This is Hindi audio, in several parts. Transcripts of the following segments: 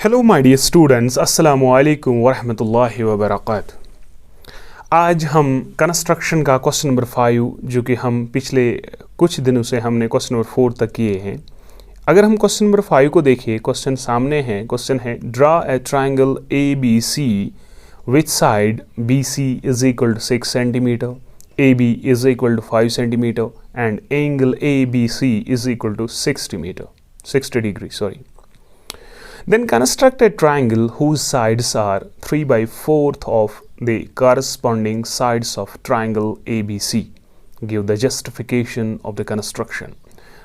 हेलो माय डियर स्टूडेंट्स, अस्सलामु अलैकुम वरहमतुल्लाहि वबरकातुहू। आज हम कंस्ट्रक्शन का क्वेश्चन नंबर 5, जो कि हम पिछले कुछ दिनों से हमने क्वेश्चन नंबर 4 तक किए हैं। अगर हम क्वेश्चन नंबर 5 को देखें, क्वेश्चन सामने है। क्वेश्चन है draw a triangle A B C which side B C is equal to 6 centimetre, A B is equal to 5 centimetre and angle A B C is equal to 60 degree. Then construct a triangle whose sides are 3/4 of the corresponding sides of triangle ABC. Give the justification of the construction.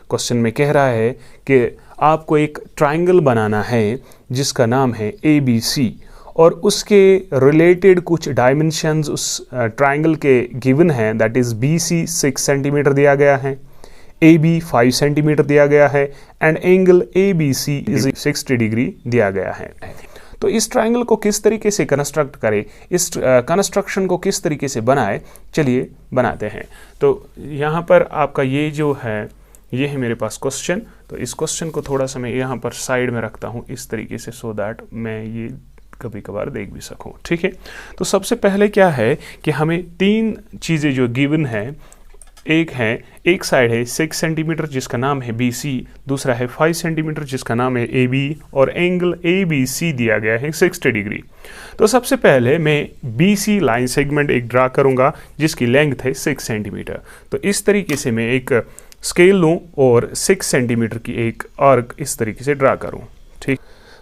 Question में कह रहा है कि आपको एक ट्राइंगल बनाना है जिसका नाम है ABC और उसके रिलेटेड कुछ डायमेंशंस उस ट्राइंगल के गिवन हैं। दैट इज़ BC 6 सेंटीमीटर दिया गया है, AB 5 सेंटीमीटर दिया गया है and angle ABC is 60 degree दिया गया है। तो इस ट्राइंगल को किस तरीके से कंस्ट्रक्ट करें, इस कंस्ट्रक्शन को किस तरीके से बनाए, चलिए बनाते हैं। तो यहाँ पर आपका ये जो है, ये है मेरे पास क्वेश्चन। तो इस क्वेश्चन को थोड़ा सा मैं यहाँ पर साइड में रखता हूँ इस तरीके से, सो दैट मैं ये कभी कभार देख भी सकूँ। ठीक है, तो सबसे पहले क्या है कि हमें तीन चीज़ें जो गिवन है, एक साइड है 6 सेंटीमीटर जिसका नाम है BC, दूसरा है 5 सेंटीमीटर जिसका नाम है AB और एंगल ABC दिया गया है 60 डिग्री। तो सबसे पहले मैं BC लाइन सेगमेंट एक ड्रा करूंगा जिसकी लेंथ है 6 सेंटीमीटर। तो इस तरीके से मैं एक स्केल लूँ और 6 सेंटीमीटर की एक आर्क इस तरीके से ड्रा करूँ। ठीक,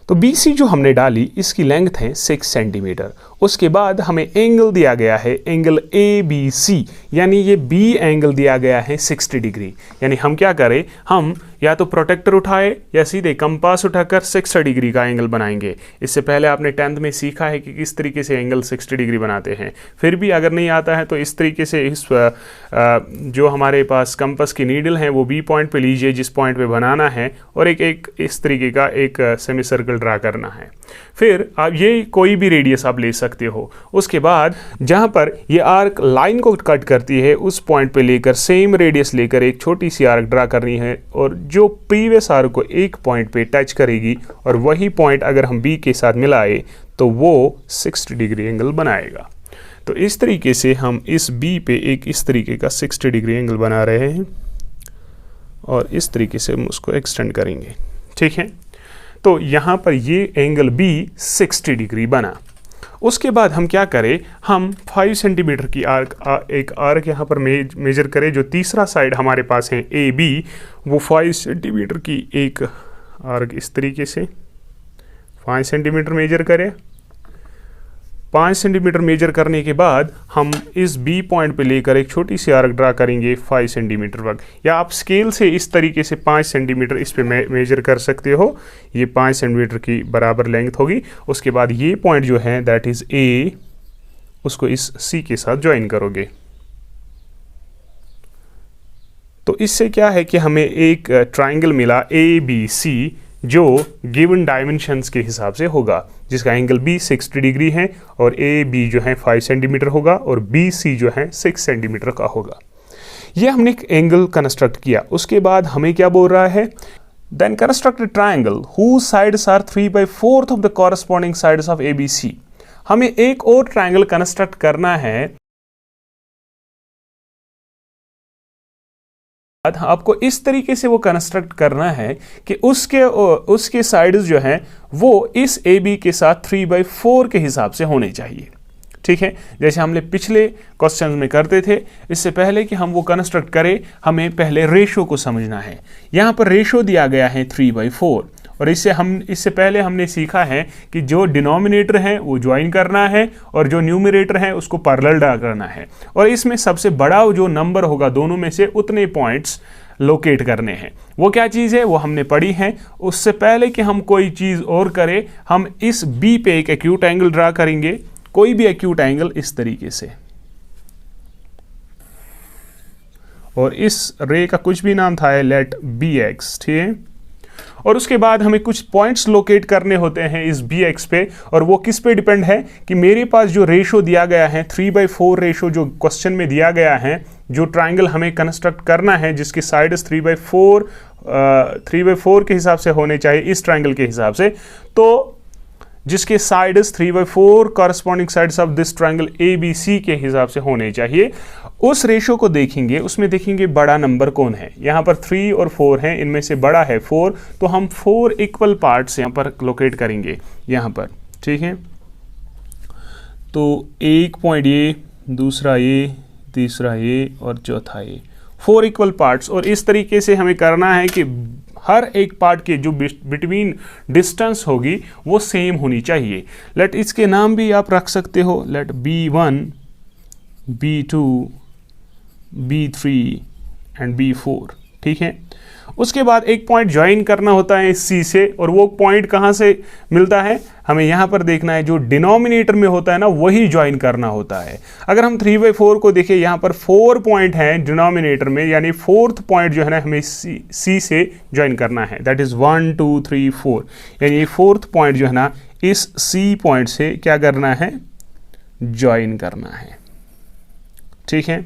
तो BC जो हमने डाली इसकी लेंथ है 6 सेंटीमीटर। उसके बाद हमें एंगल दिया गया है एंगल ABC, यानी ये B एंगल दिया गया है 60 डिग्री। यानी हम क्या करें, हम या तो प्रोटेक्टर उठाए या सीधे कंपास उठाकर 60 डिग्री का एंगल बनाएंगे। इससे पहले आपने 10th में सीखा है कि किस तरीके से एंगल 60 डिग्री बनाते हैं। फिर भी अगर नहीं आता है तो इस तरीके से इस जो हमारे पास कंपास की नीडल है वो B पॉइंट पे लीजिए जिस पॉइंट पे बनाना है और एक इस तरीके का एक सेमी सर्कल ड्रा करना है। फिर आप ये कोई भी रेडियस आप ले सकते हो। उसके बाद जहाँ पर ये आर्क लाइन को कट करती है उस पॉइंट पे लेकर सेम रेडियस लेकर एक छोटी सी आर्क ड्रा करनी है और जो प्रीवियस आर्क को एक पॉइंट पे टच करेगी और वही पॉइंट अगर हम B के साथ मिलाए तो वो 60 डिग्री एंगल बनाएगा। तो इस तरीके से हम इस B पे एक इस तरीके का 60 डिग्री एंगल बना रहे हैं और इस तरीके से हम उसको एक्सटेंड करेंगे। ठीक है, तो यहाँ पर ये एंगल B 60 डिग्री बना। उसके बाद हम क्या करें, हम 5 सेंटीमीटर की एक आर्क यहाँ पर मेजर करें। जो तीसरा साइड हमारे पास है AB, वो 5 सेंटीमीटर की एक आर्क इस तरीके से 5 सेंटीमीटर मेजर करें। 5 सेंटीमीटर मेजर करने के बाद हम इस B पॉइंट पे लेकर एक छोटी सी आर्क ड्रा करेंगे 5 सेंटीमीटर तक, या आप स्केल से इस तरीके से 5 सेंटीमीटर इस पे मेजर कर सकते हो। ये 5 सेंटीमीटर की बराबर लेंथ होगी। उसके बाद ये पॉइंट जो है दैट इज़ A, उसको इस C के साथ ज्वाइन करोगे। तो इससे क्या है कि हमें एक ट्राइंगल मिला ABC जो गिवन डायमेंशंस के हिसाब से होगा, जिसका एंगल B 60 डिग्री है और AB जो है 5 सेंटीमीटर होगा और BC जो है 6 सेंटीमीटर का होगा। ये हमने एक एंगल कंस्ट्रक्ट किया। उसके बाद हमें क्या बोल रहा है, then construct a triangle whose sides are 3/4 of the corresponding sides of ABC। हमें एक और ट्राइंगल कंस्ट्रक्ट करना है। आपको इस तरीके से वो कंस्ट्रक्ट करना है कि उसके साइड्स जो हैं वो इस AB के साथ 3/4 के हिसाब से होने चाहिए। ठीक है, जैसे हमने पिछले क्वेश्चन में करते थे। इससे पहले कि हम वो कंस्ट्रक्ट करें, हमें पहले रेशो को समझना है। यहाँ पर रेशो दिया गया है 3/4 और इससे पहले हमने सीखा है कि जो डिनोमिनेटर है वो ज्वाइन करना है और जो न्यूमरेटर है उसको पैरेलल ड्रा करना है और इसमें सबसे बड़ा जो नंबर होगा दोनों में से उतने पॉइंट्स लोकेट करने हैं। वो क्या चीज़ है वो हमने पढ़ी है। उससे पहले कि हम कोई चीज़ और करें, हम इस B पे एक एक्यूट एंगल ड्रा करेंगे, कोई भी एक्यूट एंगल इस तरीके से, और इस रे का कुछ भी नाम था लेट BX। ठीक है, और उसके बाद हमें कुछ पॉइंट्स लोकेट करने होते हैं इस BX पे, और वो किस पे डिपेंड है कि मेरे पास जो रेशो दिया गया है 3/4 रेशो जो क्वेश्चन में दिया गया है, जो ट्राइंगल हमें कंस्ट्रक्ट करना है जिसकी साइड्स 3/4 के हिसाब से होने चाहिए इस ट्राइंगल के हिसाब से, तो जिसके sides 3/4 corresponding sides of this triangle ABC के हिसाब से होने चाहिए। उस रेशो को देखेंगे, उसमें देखेंगे बड़ा नंबर कौन है। यहाँ पर 3 और 4 हैं, इनमें से बड़ा है 4, तो हम 4 इक्वल पार्ट्स यहाँ पर लोकेट करेंगे यहाँ पर, ठीक है। तो एक पॉइंट ये, दूसरा ये, तीसरा ये और चौथा ये, 4 इक्वल पार्ट्स। और इस तरीके से हमें करना है कि हर एक पार्ट के जो बिटवीन डिस्टेंस होगी वो सेम होनी चाहिए। लेट इसके नाम भी आप रख सकते हो, late B1, B2, B3 and B4, ठीक है। उसके बाद एक पॉइंट ज्वाइन करना होता है इस C से, और वो पॉइंट कहाँ से मिलता है, हमें यहाँ पर देखना है, जो डिनोमिनेटर में होता है ना वही ज्वाइन करना होता है। अगर हम 3/4 को देखें, यहाँ पर 4 पॉइंट हैं डिनोमिनेटर में, यानी 4th पॉइंट जो है ना हमें C से ज्वाइन करना है, दैट इज़ 1 2 3 4, यानी 4th पॉइंट जो है ना इस C पॉइंट से क्या करना है, ज्वाइन करना है, ठीक है।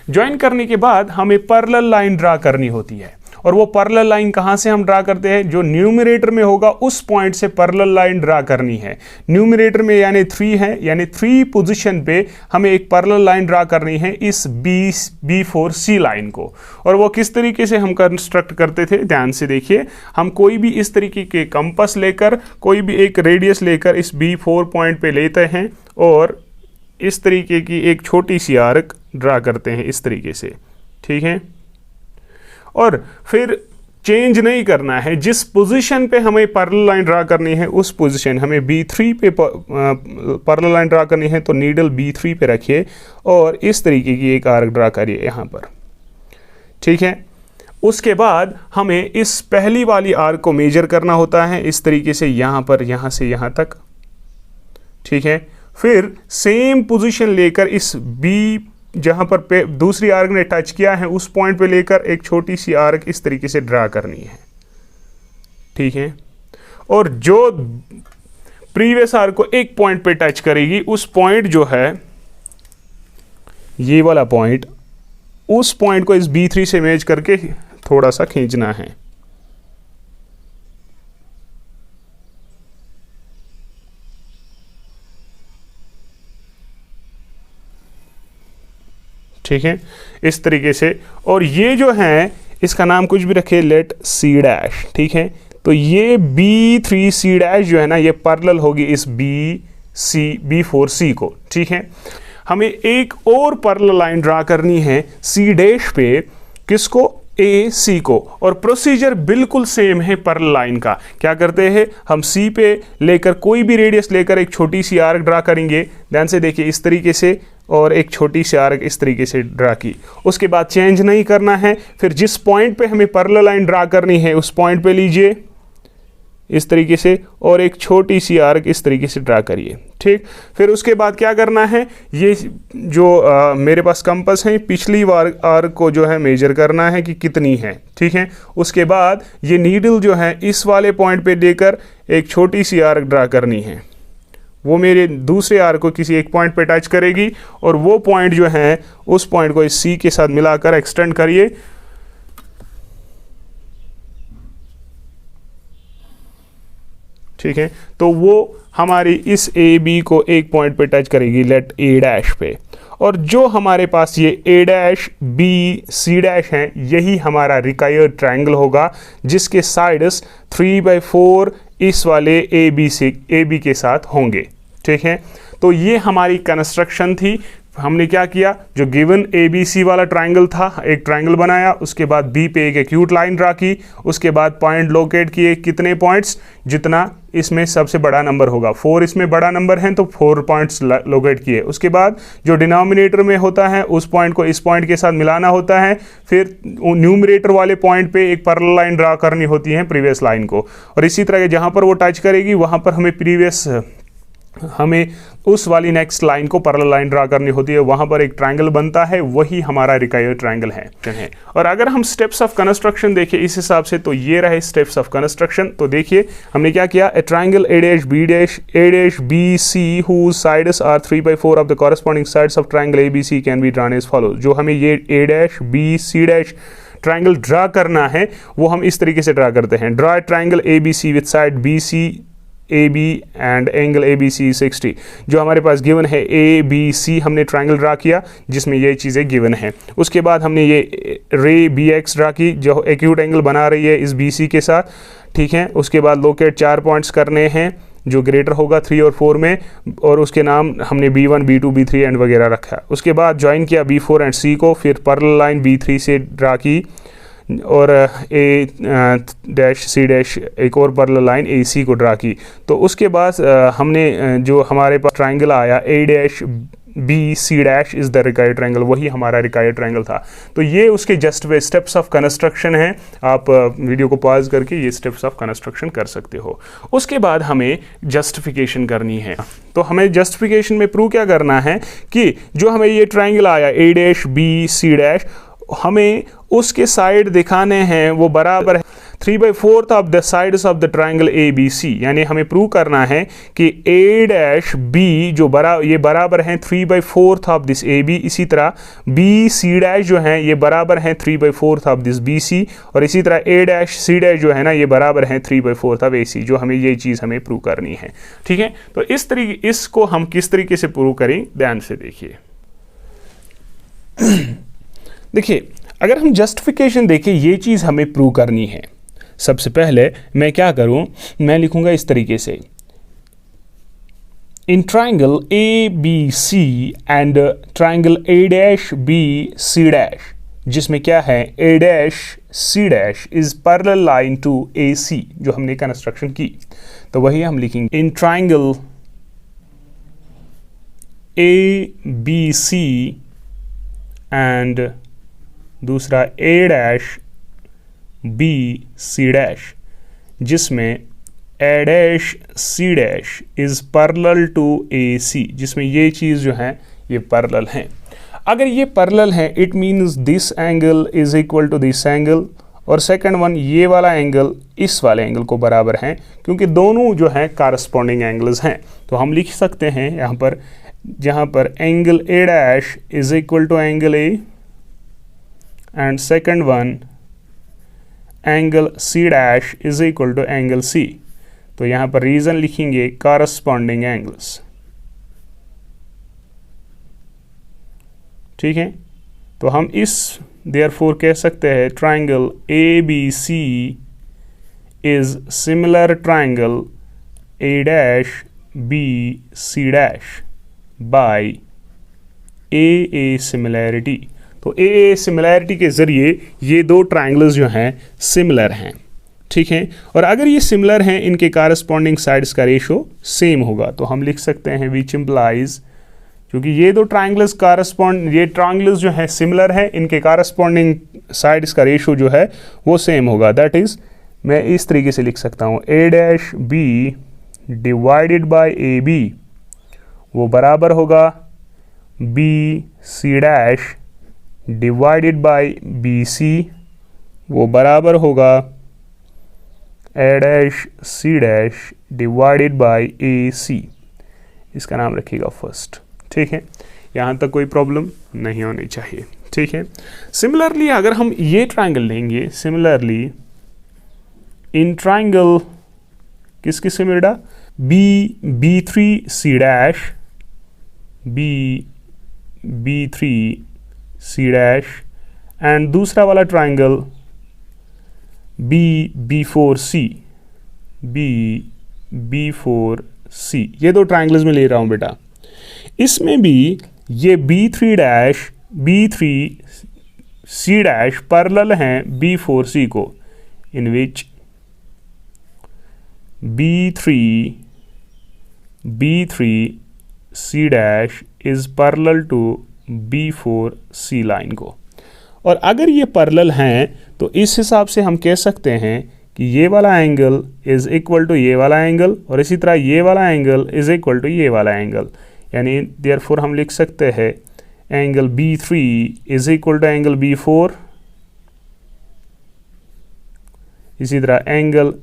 ज्वाइन करने के बाद हमें पैरेलल लाइन ड्रा करनी होती है, और वो पैरेलल लाइन कहाँ से हम ड्रा करते हैं, जो न्यूमरेटर में होगा उस पॉइंट से पैरेलल लाइन ड्रा करनी है। न्यूमरेटर में यानी 3 है, यानी 3 पोजीशन पे हमें एक पैरेलल लाइन ड्रा करनी है इस B4C लाइन को। और वो किस तरीके से हम कंस्ट्रक्ट करते थे, ध्यान से देखिए। हम कोई भी इस तरीके के कंपास लेकर, कोई भी एक रेडियस लेकर इस B4 पॉइंट पे लेते हैं, और इस तरीके की एक छोटी सी आर्क ड्रा करते हैं इस तरीके से, ठीक है। और फिर चेंज नहीं करना है, जिस पोजीशन पे हमें पैरेलल लाइन ड्रा करनी है उस पोजीशन, हमें B3 पे पैरेलल लाइन ड्रा करनी है, तो नीडल B3 पे रखिए और इस तरीके की एक आर्क ड्रा करिए यहाँ पर, ठीक है। उसके बाद हमें इस पहली वाली आर्क को मेजर करना होता है इस तरीके से, यहाँ पर, यहाँ से यहाँ तक, ठीक है। फिर सेम पोजीशन लेकर इस B जहां पर दूसरी आर्क ने टच किया है उस पॉइंट पे लेकर एक छोटी सी आर्क इस तरीके से ड्रा करनी है, ठीक है। और जो प्रीवियस आर्क को एक पॉइंट पे टच करेगी, उस पॉइंट जो है ये वाला पॉइंट, उस पॉइंट को इस B3 से मैच करके थोड़ा सा खींचना है, ठीक है, इस तरीके से। और ये जो है इसका नाम कुछ भी रखे, लेट C', ठीक है। तो ये B3C' जो है ना ये पैरेलल होगी इस B4C को, ठीक है। हमें एक और पैरेलल लाइन ड्रा करनी है C' पे, किसको, AC को। और प्रोसीजर बिल्कुल सेम है पैरेलल लाइन का। क्या करते हैं, हम C पे लेकर कोई भी रेडियस लेकर एक छोटी सी आर्क ड्रा करेंगे, ध्यान से देखिए इस तरीके से, और एक छोटी सी आर्क इस तरीके से ड्रा की। उसके बाद चेंज नहीं करना है, फिर जिस पॉइंट पे हमें पैरेलल लाइन ड्रा करनी है उस पॉइंट पे लीजिए इस तरीके से, और एक छोटी सी आर्क इस तरीके से ड्रा करिए, ठीक। फिर उसके बाद क्या करना है, ये जो मेरे पास कंपास है, पिछली आर्क को जो है मेजर करना है कि कितनी है, ठीक है। उसके बाद ये नीडल जो है इस वाले पॉइंट पे लेकर एक छोटी सी आर्क ड्रा करनी है, वो मेरे दूसरे आर्क को किसी एक पॉइंट पे टच करेगी, और वो पॉइंट जो है उस पॉइंट को इस C के साथ मिलाकर एक्सटेंड करिए, ठीक है। तो वो हमारी इस AB को एक पॉइंट पे टच करेगी, लेट A' पे। और जो हमारे पास ये A', B, C' है, यही हमारा रिक्वायर्ड ट्रायंगल होगा, जिसके साइड्स 3/4 इस वाले AB के साथ होंगे, ठीक है। तो ये हमारी कंस्ट्रक्शन थी। हमने क्या किया, जो गिवन ABC वाला ट्रायंगल था, एक ट्रायंगल बनाया, उसके बाद B पे एक एक्यूट लाइन ड्रा की, उसके बाद पॉइंट लोकेट किए, कितने पॉइंट्स, जितना इसमें सबसे बड़ा नंबर होगा, 4 इसमें बड़ा नंबर है तो 4 पॉइंट्स लोकेट किए। उसके बाद जो डिनोमिनेटर में होता है उस पॉइंट को इस पॉइंट के साथ मिलाना होता है, फिर न्यूमरेटर वाले पॉइंट पे एक पैरेलल लाइन ड्रा करनी होती है प्रीवियस लाइन को, और इसी तरह जहाँ पर वो टच करेगी वहाँ पर हमें उस वाली नेक्स्ट लाइन को पैरेलल लाइन ड्रा करनी होती है, वहां पर एक ट्रायंगल बनता है, वही हमारा रिक्वायर्ड ट्रायंगल है। और अगर हम स्टेप्स ऑफ कंस्ट्रक्शन देखें इस हिसाब से, तो ये रहे स्टेप्स ऑफ कंस्ट्रक्शन। तो देखिए हमने क्या किया, ए triangle A', B, C whose sides are 3/4 of the corresponding sides of triangle ABC can be drawn as follows। जो हमें ये A', B, C' triangle draw करना है वो हम इस तरीके से ड्रा करते हैं, draw a triangle ABC with side BC AB and angle ABC 60। जो हमारे पास गिवन है ABC, हमने ट्रायंगल ड्रा किया जिसमें ये चीज़ें गिवन है। उसके बाद हमने ये रे BX ड्रा की जो एक्यूट एंगल बना रही है इस BC के साथ, ठीक है। उसके बाद लोकेट 4 पॉइंट्स करने हैं जो ग्रेटर होगा 3 और 4 में, और उसके नाम हमने B1 B2 B3 एंड वगैरह रखा। उसके बाद ज्वाइन किया B4 एंड C को, फिर पैरेलल लाइन B3 से ड्रा की और A-C' एक और पैरेलल लाइन AC को ड्रा की। तो उसके बाद हमने जो हमारे पास ट्रायंगल आया A'-B'-C' is the required triangle, वही हमारा रिक्वायर्ड ट्रायंगल था। तो ये उसके just way steps of construction हैं। आप वीडियो को पॉज करके ये स्टेप्स ऑफ कंस्ट्रक्शन कर सकते हो। उसके बाद हमें जस्टिफिकेशन करनी है। तो हमें जस्टिफिकेशन में प्रूव क्या करना है कि जो हमें ये ट्रायंगल आया A'-B'-C', हमें उसके साइड दिखाने हैं वो बराबर है 3/4 of the sides of the triangle ABC। यानी हमें प्रूव करना है कि A'-B जो ये बराबर हैं 3/4 ऑफ दिस AB, इसी तरह B'-C' जो हैं ये बराबर हैं 3/4 ऑफ दिस BC, और इसी तरह A'-C' जो है ना ये बराबर हैं 3/4 ऑफ AC। जो हमें ये चीज़ हमें प्रूव करनी है, ठीक है। तो इस तरीके इसको हम किस तरीके से प्रूव करें, ध्यान से देखिए। देखिए, अगर हम जस्टिफिकेशन देखें, ये चीज़ हमें प्रूव करनी है। सबसे पहले मैं क्या करूं, मैं लिखूंगा इस तरीके से, in triangle ABC and triangle A'-B'-C', जिसमें क्या है A'-C' is parallel line to AC, जो हमने कंस्ट्रक्शन की। तो वही हम लिखेंगे, इन ट्रायंगल ABC एंड दूसरा A'-B'-C', जिसमें A'-C' is parallel to AC, जिसमें ये चीज़ जो है ये पैरेलल हैं। अगर ये पैरेलल है it means this angle is equal to this angle, और सेकंड वन ये वाला एंगल इस वाले एंगल को बराबर हैं, क्योंकि दोनों जो हैं कारस्पॉन्डिंग एंगल्स हैं। तो हम लिख सकते हैं यहाँ पर, जहाँ पर angle A' is equal to angle A and second one angle C' is equal to angle C। तो यहाँ पर रीजन लिखेंगे corresponding angles, ठीक है। तो हम इस therefore कह सकते हैं triangle ABC is similar triangle A'-B'-C' by AA similarity। तो AA सिमिलैरिटी के ज़रिए ये दो ट्रायंगल्स जो हैं सिमिलर हैं, ठीक है। और अगर ये सिमिलर हैं, इनके कारस्पॉन्डिंग साइड्स का रेशो सेम होगा। तो हम लिख सकते हैं विच इम्प्लाइज, क्योंकि ये दो ट्रायंगल्स ये ट्रायंगल्स जो हैं सिमिलर हैं, इनके कारस्पॉन्डिंग साइड्स का रेशो जो है वो सेम होगा। दैट इज़, मैं इस तरीके से लिख सकता हूँ A'-B डिवाइडेड बाय AB वो बराबर होगा B'-C' डिवाइडेड बाय BC वो बराबर होगा A'-C' डिवाइडेड बाय AC। इसका नाम रखिएगा फर्स्ट, ठीक है। यहाँ तक कोई प्रॉब्लम नहीं होनी चाहिए, ठीक है। सिमिलरली अगर हम ये ट्रायंगल लेंगे, सिमिलरली इन ट्रायंगल किस से मिलेगा B'-C' B'-C' एंड दूसरा वाला ट्रायंगल B'-B'-4C B'-B'-4C। ये दो ट्रायंगल्स में ले रहा हूँ बेटा। इसमें भी ये B'-C' पैरेलल हैं B'-4C को, in which B'-C' is parallel to B'-4C line को। और अगर ये पैरेलल हैं तो इस हिसाब से हम कह सकते हैं कि ये वाला एंगल इज इक्वल टू ये वाला एंगल, और इसी तरह ये वाला एंगल इज इक्वल टू ये वाला एंगल। यानी देयरफॉर हम लिख सकते हैं angle B3 is equal to angle B4, इसी तरह angle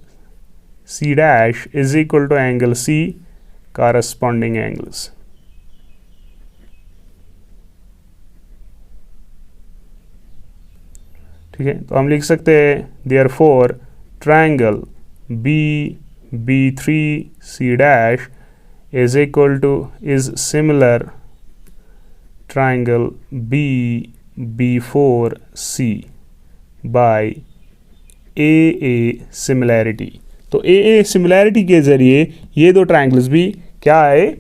C' is equal to angle C, corresponding angles. ठीक है, तो हम लिख सकते हैं therefore triangle B3C dash is equal to is similar triangle B4C by AA similarity। तो AA सिमिलैरिटी के जरिए ये दो ट्रायंगल्स भी क्या है,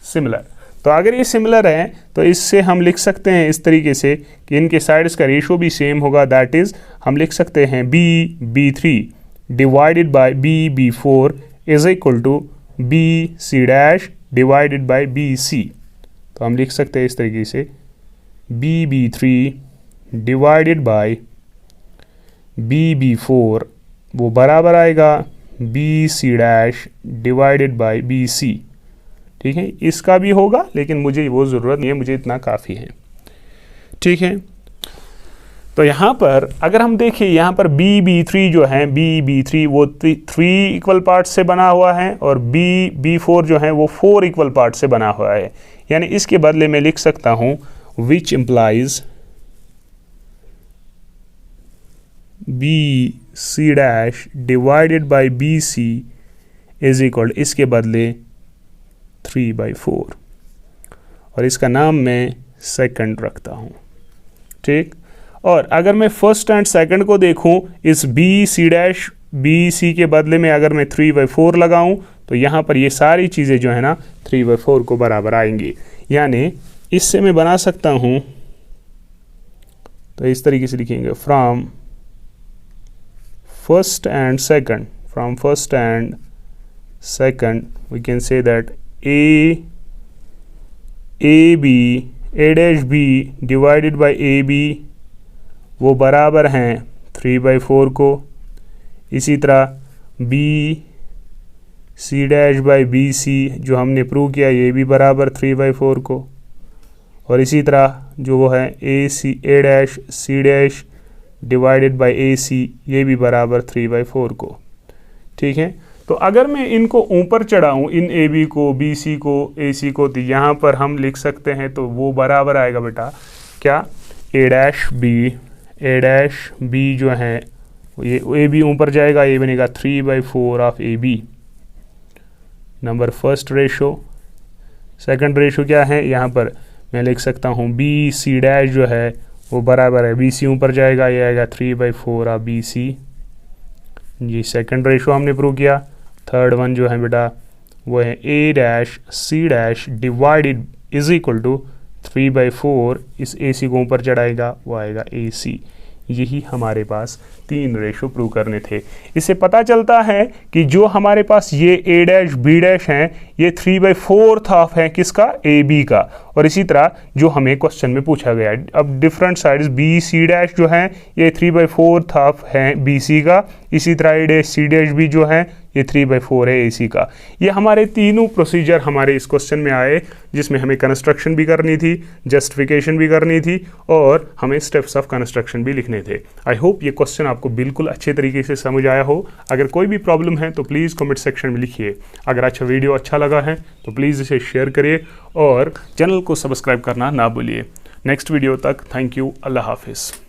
सिमिलर। तो अगर ये सिमिलर है तो इससे हम लिख सकते हैं इस तरीके से कि इनके साइड्स का रेशो भी सेम होगा, दैट इज हम लिख सकते हैं B3 divided by B4 is equal to BC dash divided by BC। तो हम लिख सकते हैं इस तरीके से B3 डिवाइडेड बाय B4 वो बराबर आएगा BC dash divided by BC। ठीक है, इसका भी होगा लेकिन मुझे वो ज़रूरत नहीं है, मुझे इतना काफ़ी है। ठीक है, तो यहाँ पर अगर हम देखें यहाँ पर B3 जो है B3 वो 3 इक्वल पार्ट से बना हुआ है और B4 जो है वो 4 इक्वल पार्ट से बना हुआ है। यानी इसके बदले में लिख सकता हूँ which implies BC dash divided by BC is equal, इसके बदले 3/4 और इसका नाम मैं सेकंड रखता हूँ। ठीक, और अगर मैं फर्स्ट एंड सेकंड को देखूँ, इस BC डैश BC के बदले में अगर मैं 3/4 लगाऊँ तो यहाँ पर ये सारी चीज़ें जो है ना 3/4 को बराबर आएंगी। यानी इससे मैं बना सकता हूँ, तो इस तरीके से लिखेंगे from first and second we can say that A dash B divided by AB वो बराबर हैं 3/4 को। इसी तरह BC डैश बाई BC जो हमने प्रूव किया ये भी बराबर 3/4 को। और इसी तरह जो वो है A dash C dash divided by AC ये भी बराबर 3/4 को। ठीक है, तो अगर मैं इनको ऊपर चढ़ाऊँ, इन AB को, BC को, AC को, तो यहाँ पर हम लिख सकते हैं तो वो बराबर आएगा बेटा क्या, A डैश B जो है ये AB ऊपर जाएगा, ये बनेगा 3/4 of AB number first ratio. Second ratio क्या है, यहाँ पर मैं लिख सकता हूँ BC डैश जो है वो बराबर है BC ऊपर जाएगा, ये आएगा 3/4 ऑफ BC। ये सेकंड रेशो हमने प्रूव किया। थर्ड वन जो है बेटा वो है A dash C dash divided is equal to 3/4, इस AC को ऊपर चढ़ाएगा वो आएगा AC। यही हमारे पास 3 रेशो प्रूव करने थे। इससे पता चलता है कि जो हमारे पास ये A डैश B डैश हैं ये 3/4 हाफ है किसका, AB का। और इसी तरह जो हमें क्वेश्चन में पूछा गया है, अब डिफरेंट साइड्स BC डैश जो है ये 3/4 हाफ है BC का। इसी तरह A डैश C डैश भी जो है ये 3/4 है AC का। ये हमारे तीनों प्रोसीजर हमारे इस क्वेश्चन में आए, जिसमें हमें कंस्ट्रक्शन भी करनी थी, जस्टिफिकेशन भी करनी थी और हमें स्टेप्स ऑफ कंस्ट्रक्शन भी लिखने थे। आई होप ये क्वेश्चन आपको बिल्कुल अच्छे तरीके से समझ आया हो। अगर कोई भी प्रॉब्लम है तो प्लीज़ कमेंट सेक्शन में लिखिए। अगर अच्छा वीडियो अच्छा लगा है तो प्लीज़ इसे शेयर करिए और चैनल को सब्सक्राइब करना ना भूलिए। नेक्स्ट वीडियो तक थैंक यू, अल्लाह हाफिज़।